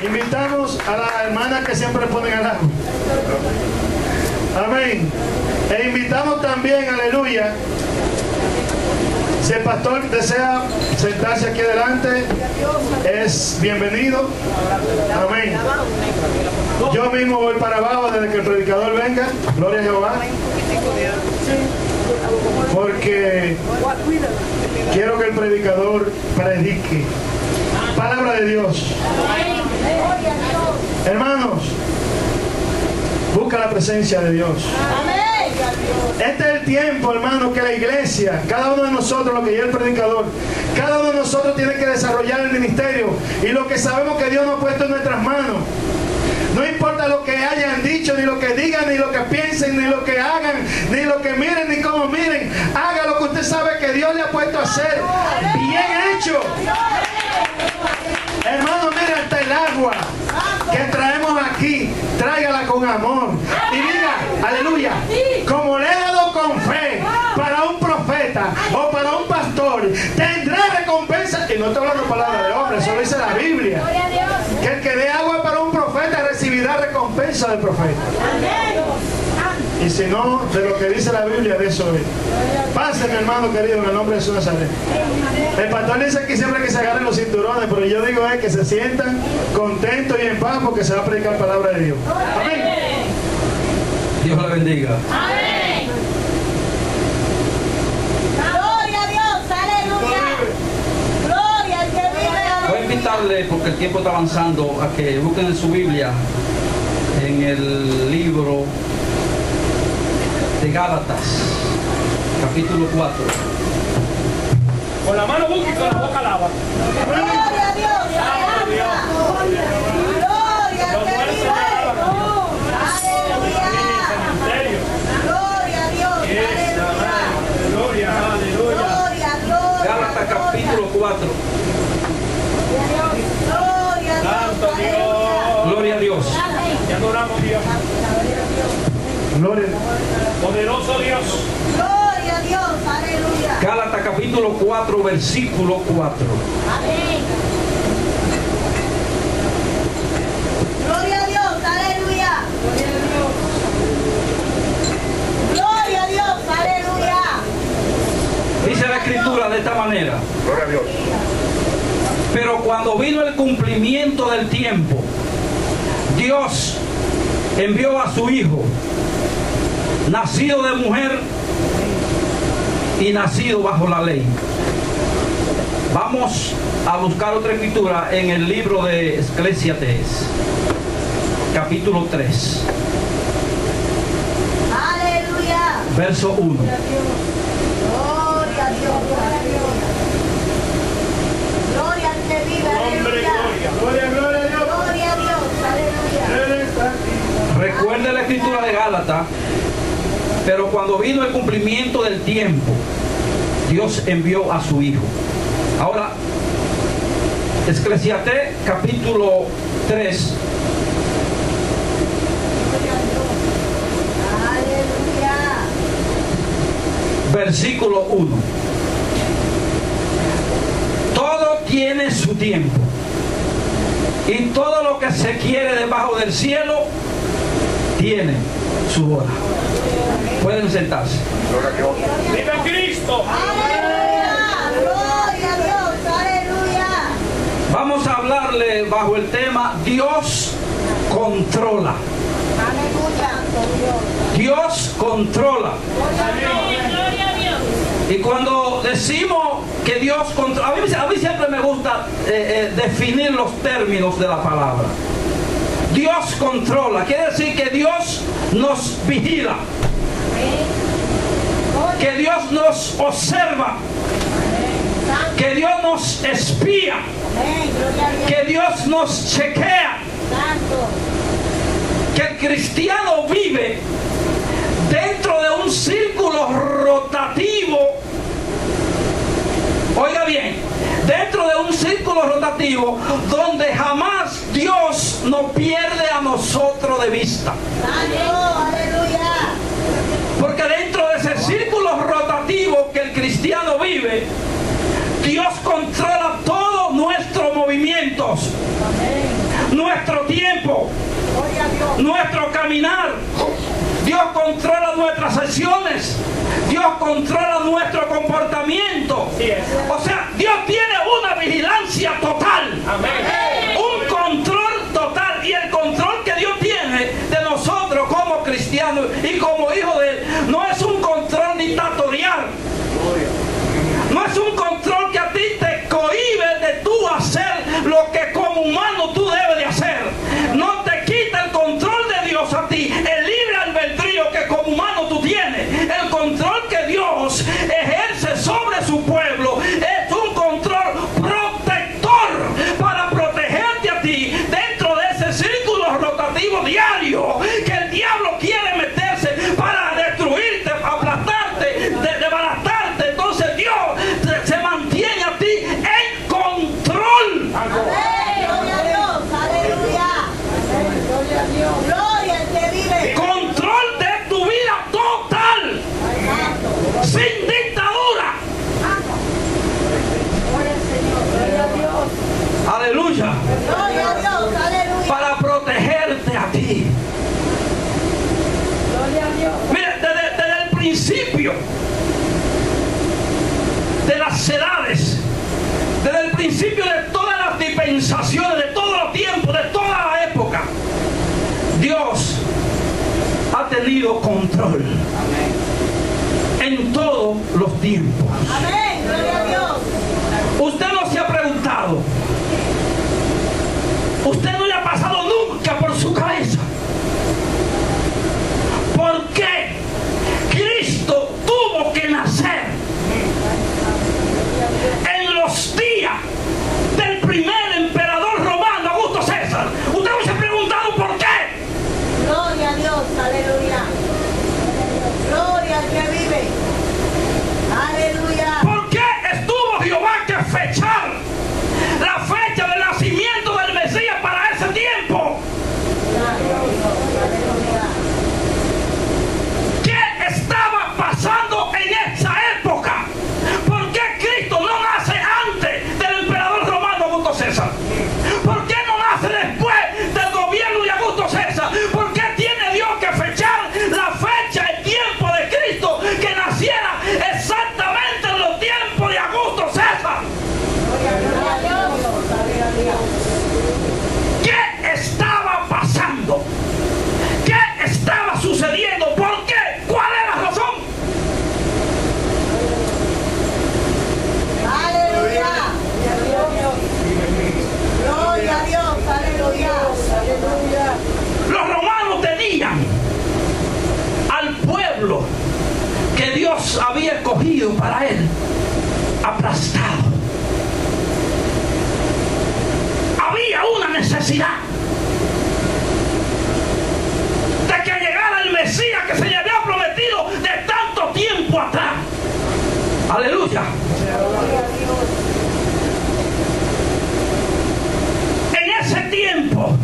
Invitamos a las hermanas que siempre ponen al agua. Amén. E invitamos también, aleluya, si el pastor desea sentarse aquí adelante, es bienvenido. Amén. Yo mismo voy para abajo desde que el predicador venga. Gloria a Jehová. Porque quiero que el predicador predique palabra de Dios. Hermanos, busca la presencia de Dios. Este es el tiempo, hermano, que la iglesia, cada uno de nosotros, lo que ya el predicador, cada uno de nosotros tiene que desarrollar el ministerio y lo que sabemos que Dios nos ha puesto en nuestras manos. No importa lo que hayan dicho, ni lo que digan, ni lo que piensen, ni lo que hagan, ni lo que miren, ni cómo miren. Haga lo que usted sabe que Dios le ha puesto a hacer. Bien hecho. Hermano, mira hasta el agua que traemos aquí, tráigala con amor. Y diga, aleluya, como le he dado con fe para un profeta o para un pastor, tendrá recompensa. Y no estoy hablando palabras de hombre, eso lo dice la Biblia. Que el que dé agua para un profeta recibirá recompensa del profeta. Y si no, de lo que dice la Biblia, de eso es. Pase, mi hermano querido, en el nombre de Jesús Nazaret. El pastor dice que siempre que se agarren los cinturones, pero yo digo que se sientan contentos y en paz porque se va a predicar palabra de Dios. Amén. Dios la bendiga. Amén. Gloria a Dios, aleluya. Gloria al que vive. Voy a invitarle, porque el tiempo está avanzando, a que busquen en su Biblia, en el libro de Gálatas, capítulo 4. Con la mano busca y con la boca lava. Gloria a Dios, aleluya. Gloria al que vive. Aleluya. Gloria a Dios, aleluya. Gloria, aleluya. Gloria, gloria. Gálatas capítulo 4. Gloria a Dios, Santo aleluya. Dios. Gloria a Dios. Te adoramos, Dios. Gloria. Poderoso Dios. Gloria a Dios, aleluya. Gálatas capítulo 4, versículo 4. Amén. Gloria a Dios, aleluya. Gloria a Dios, aleluya. Dice la escritura de esta manera. Gloria a Dios. Pero cuando vino el cumplimiento del tiempo, Dios envió a su Hijo, nacido de mujer y nacido bajo la ley. Vamos a buscar otra escritura en el libro de Eclesiastés, capítulo 3, Aleluya. verso 1. Gloria a Dios, aleluya. Gloria al que vive, Hombre, aleluya. gloria. Gloria a Dios. Gloria a Dios, aleluya. Él está aquí. Recuerde la escritura de Gálatas. Pero cuando vino el cumplimiento del tiempo, Dios envió a su Hijo. Ahora, Eclesiastés capítulo 3, Aleluya. versículo 1. Todo tiene su tiempo, y todo lo que se quiere debajo del cielo tiene su hora. Pueden sentarse. Gloria a Dios. ¡Viva Cristo! Aleluya. Gloria a Dios, aleluya. Vamos a hablarle bajo el tema Dios controla. Aleluya. Dios controla. Gloria a Dios. Y cuando decimos que Dios controla, a mí siempre me gusta definir los términos de la palabra. Dios controla, quiere decir que Dios nos vigila, que Dios nos observa, que Dios nos espía, que Dios nos chequea, que el cristiano vive dentro de un círculo rotativo. Oiga bien, dentro de un círculo rotativo donde jamás Dios nos pierde a nosotros de vista. Aleluya. Porque dentro de ese círculo rotativo que el cristiano vive, Dios controla todos nuestros movimientos, nuestro caminar. Dios controla nuestras acciones. Dios controla nuestro comportamiento. O sea, Dios tiene una vigilancia total. Un control total. Y el control que Dios tiene de nosotros como cristianos y como hijos de Él no es un control dictatorial. No es un control que a ti te cohíbe de tú hacer lo que como humano tú debes de hacer. No te quita el control de Dios a ti, el libre albedrío que como humano tú tienes. El control que Dios ejerce sobre su pueblo es un control protector para protegerte a ti dentro de ese círculo rotativo diario que el diablo quiere meterse para destruirte, aplastarte, desbaratarte. Entonces Dios se mantiene a ti en control. Amén. Gloria a Dios. Aleluya. Gloria a Dios. Gloria al que vive. Control de tu vida total, sin dictadura. Gloria al Señor. Gloria a Dios. Aleluya. Gloria a Dios. Aleluya. Para protegerte a ti. Gloria a Dios. Mira, desde el principio de las edades, desde el principio de todas las dispensaciones, de todos los tiempos, de toda la época, Dios ha tenido control en todos los tiempos. Amén. Gloria a Dios. Usted no se ha preguntado, usted no le ha pasado nunca por su cabeza ¿por qué Cristo tuvo que nacer en los días del primer emperador romano, Augusto César? ¿Usted no se ha preguntado por qué? Gloria a Dios. Aleluya. Gloria al que vive. Aleluya. ¿Por qué estuvo Jehová que fechar la fecha del nacimiento del Mesías para ese tiempo? ¿Qué estaba pasando en esa época? ¿Por qué Cristo no nace antes del emperador romano Augusto César? ¿Por qué no nace después del gobierno de Augusto César? ¿Por qué tiene Dios que fechar la fecha, el tiempo de Cristo que naciera exactamente en los tiempos de Augusto César? Gloria a Dios. ¿Qué estaba pasando? ¿Qué estaba sucediendo? ¿Por qué? ¿Cuál es la razón? Aleluya. Gloria a Dios. Aleluya. Aleluya. Los romanos tenían al pueblo que Dios había escogido para él aplastado. Había una necesidad de que llegara el Mesías que se le había prometido de tanto tiempo atrás. Aleluya. En ese tiempo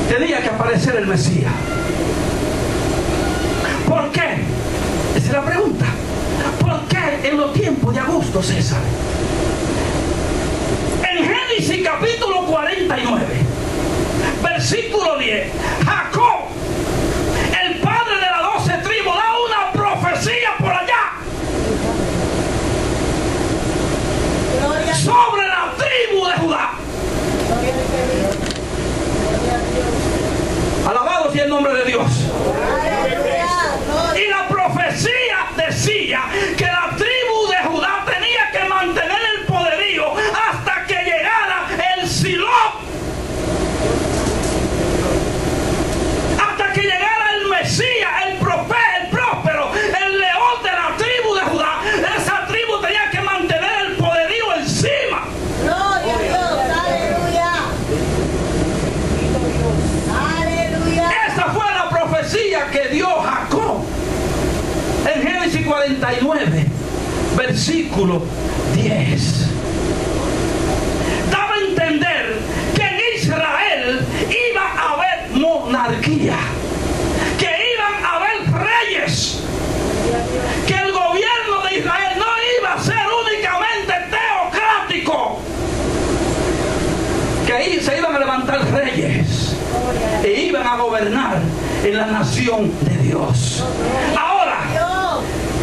tenía que aparecer el Mesías. ¿Por qué? Esa es la pregunta. ¿Por qué en los tiempos de Augusto César? En Génesis capítulo 49, versículo 10, Jacob, el padre de las 12 tribus, da una profecía por allá Gloria a Dios. sobre la tribu de Judá. Gloria al que vive. Gloria a Dios. Alabado sea el nombre de Dios. Aleluya. Y la profecía decía que la tribu de Judá tenía que mantener el poderío hasta que llegara el Silo, hasta que llegara el Mesías, el próspero, el león de la tribu de Judá. Esa tribu tenía que mantener el poderío encima. Gloria a Dios. Aleluya. Aleluya. Esa fue la profecía que dio Jacob en Génesis 49, versículo 10. Daba a entender que en Israel iba a haber monarquía, que iban a haber reyes, que el gobierno de Israel no iba a ser únicamente teocrático, que que se iban a levantar reyes e iban a gobernar en la nación de Dios. Ahora,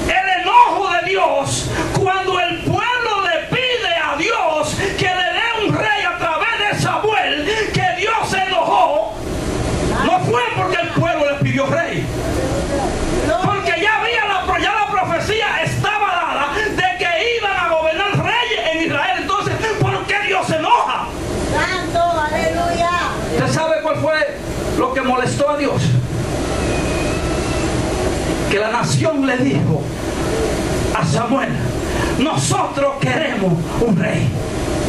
el enojo de Dios, cuando el pueblo le pide a Dios que le dé un rey a través de Samuel, que Dios se enojó, no fue porque el pueblo le pidió rey, porque ya la profecía estaba dada de que iban a gobernar reyes en Israel. Entonces, ¿por qué Dios se enoja? Santo, aleluya. ¿Usted sabe cuál fue lo que molestó a Dios? Que la nación le dijo a Samuel: nosotros queremos un rey.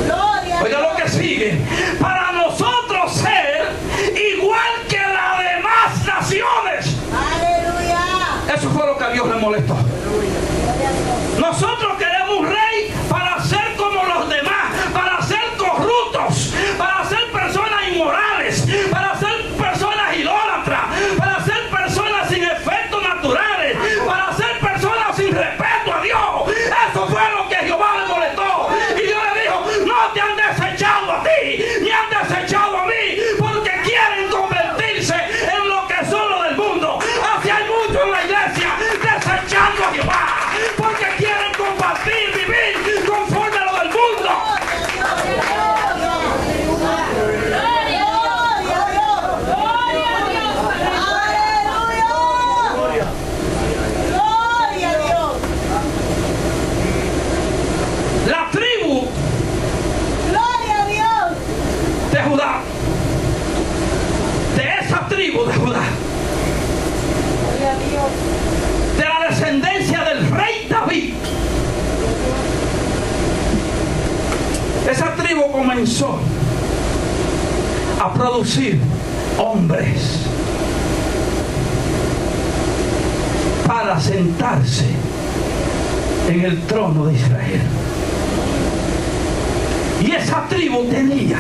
Gloria. Oiga lo que sigue: para nosotros ser igual que las demás naciones. Aleluya. Eso fue lo que a Dios le molestó. Nosotros queremos un rey para ser como los demás, para ser corruptos, para ser personas inmorales, para ser personas idólatras, para ser personas sin efectos naturales, para ser personas sin respeto a Dios. Eso fue lo que Jehová le molestó. Y Dios le dijo: no te han desechado a ti, ni han desechado a mí, porque quieren convertirse en lo que son los del mundo. Así hay muchos en la iglesia desechando a Jehová, porque quieren compartir, vivir conforme a lo del mundo. La tribu de Judá, de esa tribu de Judá, de la descendencia del rey David, esa tribu comenzó a producir hombres para sentarse en el trono de Israel. Y esa tribu tenía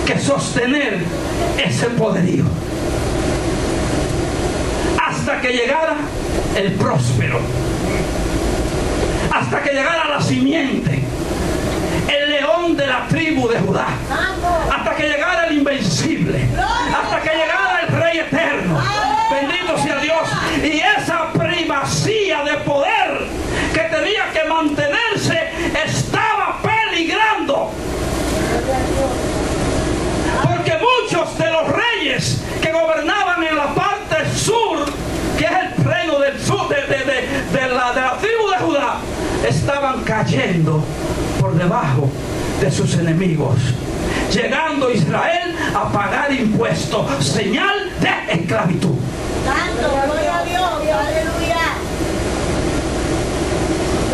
que sostener ese poderío hasta que llegara el próspero, hasta que llegara la simiente, el león de la tribu de Judá, hasta que llegara el invencible, hasta que llegara el rey eterno. Bendito sea Dios. Y esa primacía de poder que tenía que mantenerse estaba peligrando, porque muchos de los reyes que gobernaban en la parte sur, que es el reino del sur de la tribu de Judá, estaban cayendo por debajo de sus enemigos, llegando Israel a pagar impuestos, señal de esclavitud. Santo, gloria a Dios, aleluya.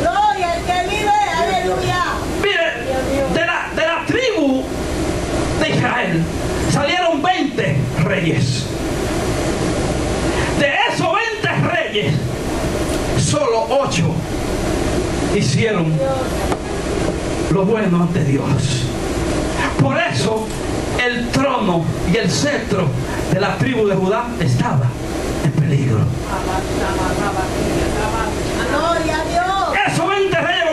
Gloria al que vive, aleluya. Mire, de la tribu de Israel salieron 20 reyes. De esos 20 reyes, solo 8 hicieron lo bueno ante Dios. Por eso el trono y el cetro de la tribu de Judá estaba en peligro. Gloria a Dios. Esos 20 reyes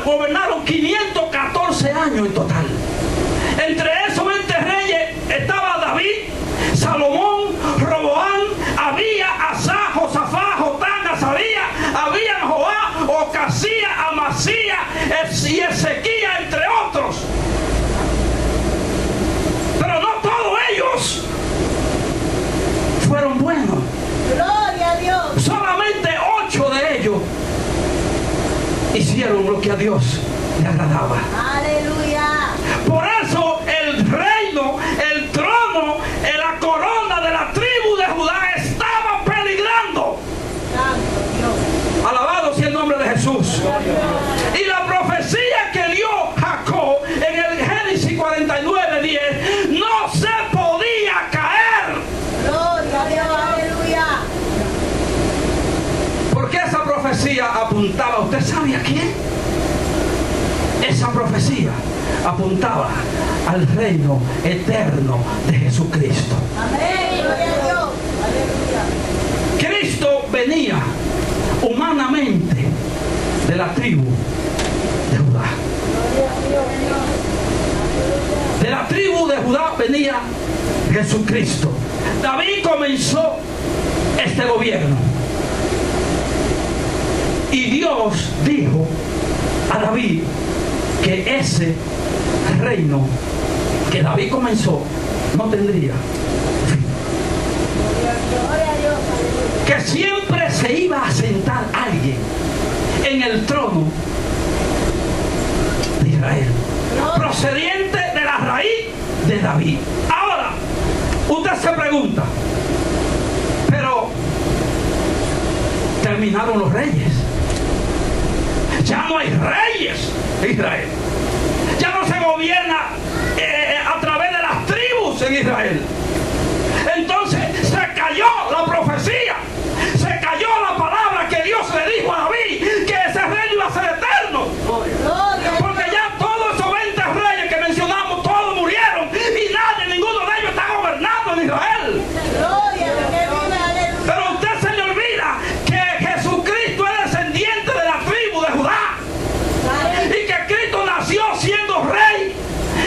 gobernaron 514 años en total. Entre esos 20 reyes estaba David, Salomón, Roboán, Abía, Asa, Josafá, Jotán, Azabía, Abía, Joá, Ocasía, Amasía y Ezequías, entre otros. Pero no todos ellos fueron buenos. Gloria a Dios. Solamente 8 de ellos hicieron lo que a Dios le agradaba. Aleluya. Por eso el reino, el trono, la corona de la tribu de Judá estaba peligrando. Santo Dios. Alabado sea el nombre de Jesús. Y la profecía que dio Jacob en el Génesis 49:10 no se podía caer. Gloria a Dios, aleluya. Porque esa profecía apuntaba, ¿usted sabe a quién? Esa profecía apuntaba al reino eterno de Jesucristo. Amén. Gloria a Dios. Aleluya. Cristo venía humanamente de la tribu de Judá. De la tribu de Judá venía Jesucristo. David comenzó este gobierno. Y Dios dijo a David que ese reino que David comenzó no tendría fin. Que siempre se iba a sentar alguien en el trono de Israel, procediente de la raíz de David. Ahora, usted se pregunta, pero terminaron los reyes. Ya no hay reyes en Israel. Ya no se gobierna a través de las tribus en Israel. Entonces se cayó la profecía, se cayó la palabra que Dios le dijo a David, que ese reino iba a ser eterno. Porque ya todos esos 20 reyes que mencionamos, todos murieron y nadie, ninguno de ellos está gobernando en Israel. Pero a usted se le olvida que Jesucristo es descendiente de la tribu de Judá y que Cristo nació siendo rey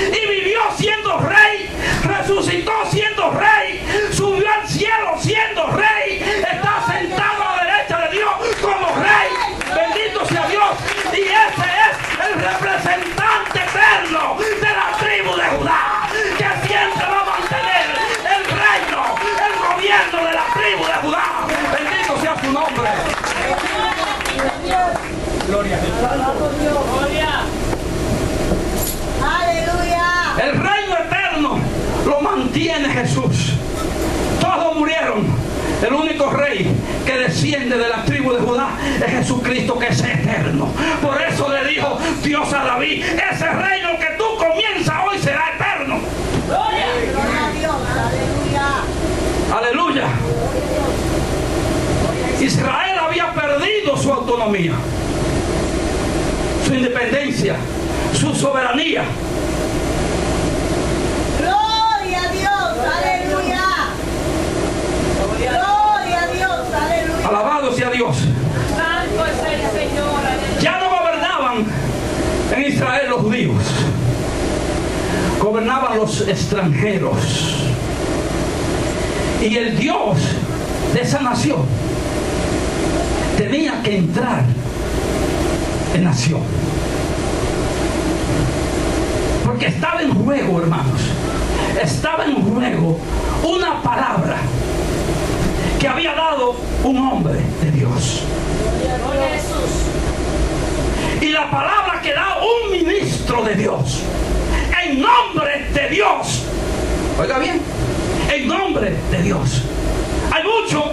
y vivió siendo rey, resucitó siendo rey, subió al cielo siendo rey, está sentado a la derecha de Dios como rey. Bendito sea Dios. Y ese es el representante eterno de la tribu de Judá, que siempre va a mantener el reino, el gobierno de la tribu de Judá. Bendito sea su nombre. Gloria a Dios. Gloria. Aleluya. El reino eterno lo mantiene Jesús. Todos murieron. El único rey que desciende de la tribu de Judá es Jesucristo, que es eterno. Por eso le dijo Dios a David: ese reino que tú comienzas hoy será eterno. Gloria a Dios. Aleluya. Aleluya. Israel había perdido su autonomía, su independencia, su soberanía. Gloria a Dios. Aleluya. Gloria a Dios. Aleluya. Alabado sea Dios. Santo es el Señor. Aleluya. Ya no gobernaban en Israel los judíos, gobernaban los extranjeros. Y el Dios de esa nación tenía que entrar en nación, porque estaba en juego, hermanos, estaba en juego una palabra que había dado un hombre de Dios. Y la palabra que da un ministro de Dios, en nombre de Dios. Oiga bien, en nombre de Dios. Hay muchos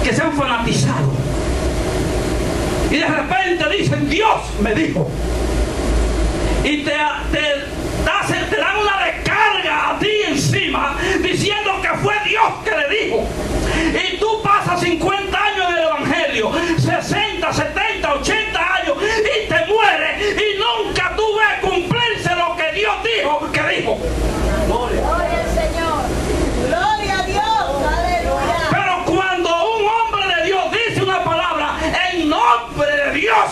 que se han fanatizado y de repente dicen: Dios me dijo. Y te dan una descarga a ti encima diciendo que fue Dios que le dijo. Y tú pasas 50 años en el Evangelio, 60, 70, 80 años, y te mueres y nunca tú ves cumplirse lo que Dios dijo que dijo. Gloria al Señor. Gloria a Dios. Aleluya. Pero cuando un hombre de Dios dice una palabra en nombre de Dios,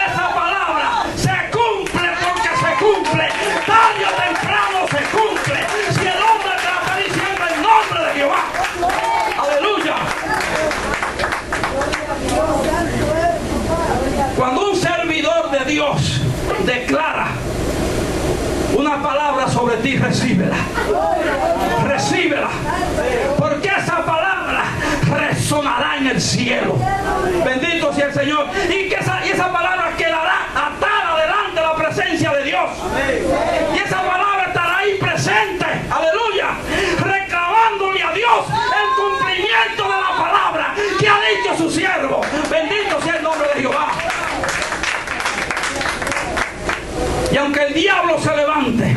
esa palabra se cumple, porque se cumple. Tarde o temprano se cumple. Si el hombre te la está diciendo en nombre de Jehová. Aleluya. Cuando un servidor de Dios declara una palabra sobre ti, recíbela. Recíbela. Porque esa palabra resonará en el cielo. Bendito sea el Señor. Y esa palabra quedará atada delante de la presencia de Dios. Y esa palabra estará ahí presente. Aleluya. Reclamándole a Dios el cumplimiento de la palabra que ha dicho su siervo. Bendito sea el nombre de Jehová. Y aunque el diablo se levante